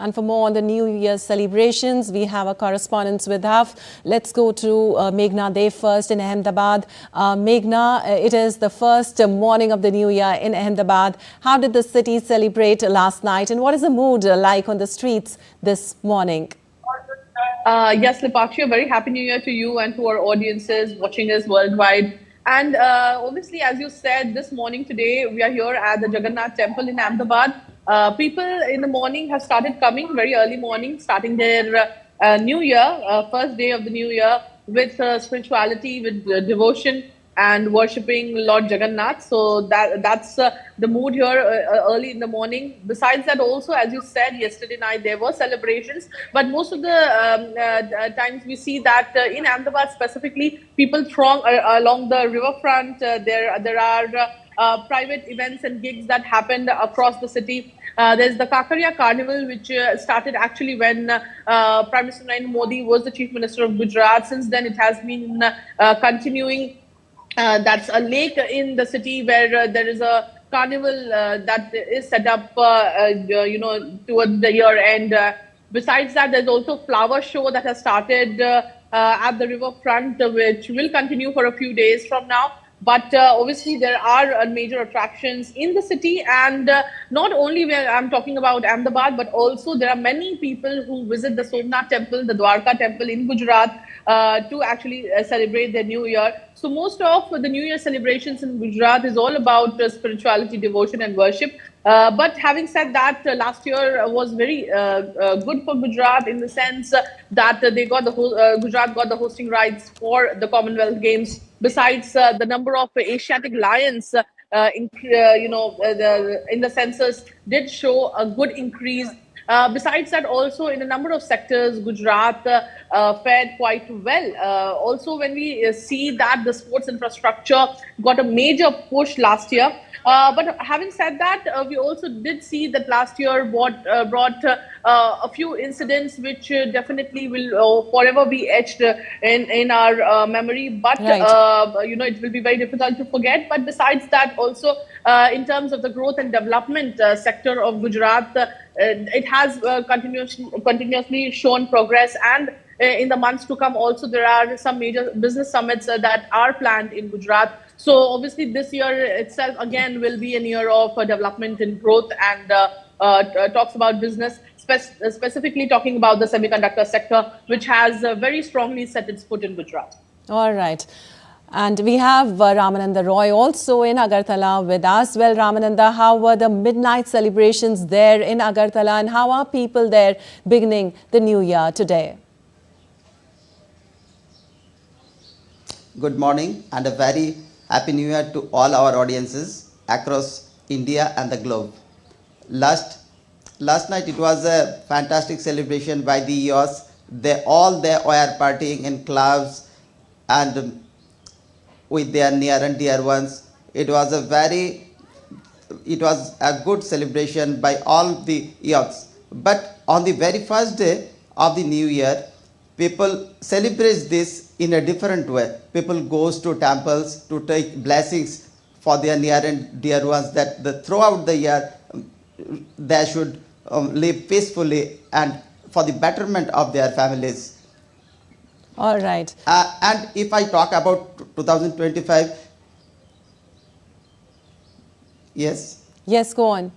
And for more on the New Year celebrations, we have a correspondent with us. Let's go to Meghna Dev first in Ahmedabad. Meghna, it is the first morning of the New Year in Ahmedabad. How did the city celebrate last night, and what is the mood like on the streets this morning? Yes, Lipakshi, a very happy New Year to you and to our audiences watching us worldwide. And obviously, as you said, this morning today, we are here at the Jagannath Temple in Ahmedabad. People in the morning have started coming, very early morning, starting their New Year, first day of the New Year, with spirituality, with devotion and worshipping Lord Jagannath. So that's the mood here early in the morning. Besides that, also, as you said, yesterday night there were celebrations, but most of the times we see that in Ahmedabad specifically, people throng along the riverfront. There are private events and gigs that happened across the city. There's the Kakaria Carnival, which started actually when Prime Minister Narendra Modi was the Chief Minister of Gujarat. Since then, it has been continuing. That's a lake in the city where there is a carnival that is set up, towards the year end. Besides that, there's also a flower show that has started at the riverfront, which will continue for a few days from now. But obviously, there are major attractions in the city, and not only where I'm talking about Ahmedabad, but also there are many people who visit the Somnath Temple, the Dwarka Temple in Gujarat, to actually celebrate their New Year. So most of the New Year celebrations in Gujarat is all about spirituality, devotion, and worship. But having said that, last year was very good for Gujarat in the sense that they got Gujarat got the hosting rights for the Commonwealth Games. Besides, the number of Asiatic lions, in the census did show a good increase. Besides that, also in a number of sectors, Gujarat fared quite well. Also, when we see that the sports infrastructure got a major push last year. But having said that, we also did see that last year brought a few incidents which definitely will forever be etched in our memory. But, right. It will be very difficult to forget. But besides that, also in terms of the growth and development sector of Gujarat, it has continuously shown progress. And in the months to come, also, there are some major business summits that are planned in Gujarat. So obviously, this year itself, again, will be a year of development and growth, and talks about business, specifically talking about the semiconductor sector, which has very strongly set its foot in Gujarat. All right. And we have Ramananda Roy also in Agartala with us. Well, Ramananda, how were the midnight celebrations there in Agartala, and how are people there beginning the new year today? Good morning and a very Happy New Year to all our audiences across India and the globe. Last night it was a fantastic celebration by the EOS. They were partying in clubs and with their near and dear ones. It was a good celebration by all the EOS. But on the very first day of the new year, people celebrate this in a different way. People goes to temples to take blessings for their near and dear ones, that throughout the year they should live peacefully and for the betterment of their families. All right. And if I talk about 2025, yes? Yes, go on.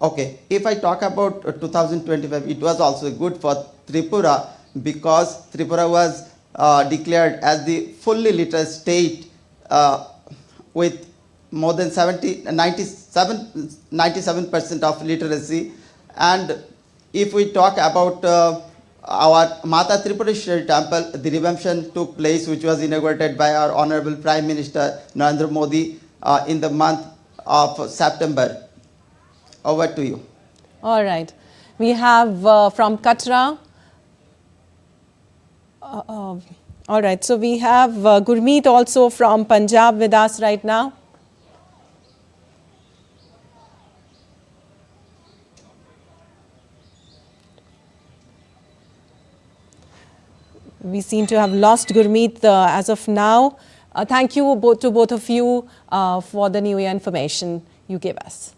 Okay, if I talk about 2025, it was also good for Tripura because Tripura was declared as the fully literate state with more than 97% of literacy. And if we talk about our Mata Tripureshwari temple, the revampation took place, which was inaugurated by our Honorable Prime Minister Narendra Modi in the month of September. Over to you. All right. We have from Katra. All right. So we have Gurmeet also from Punjab with us right now. We seem to have lost Gurmeet as of now. Thank you to both of you for the New Year information you gave us.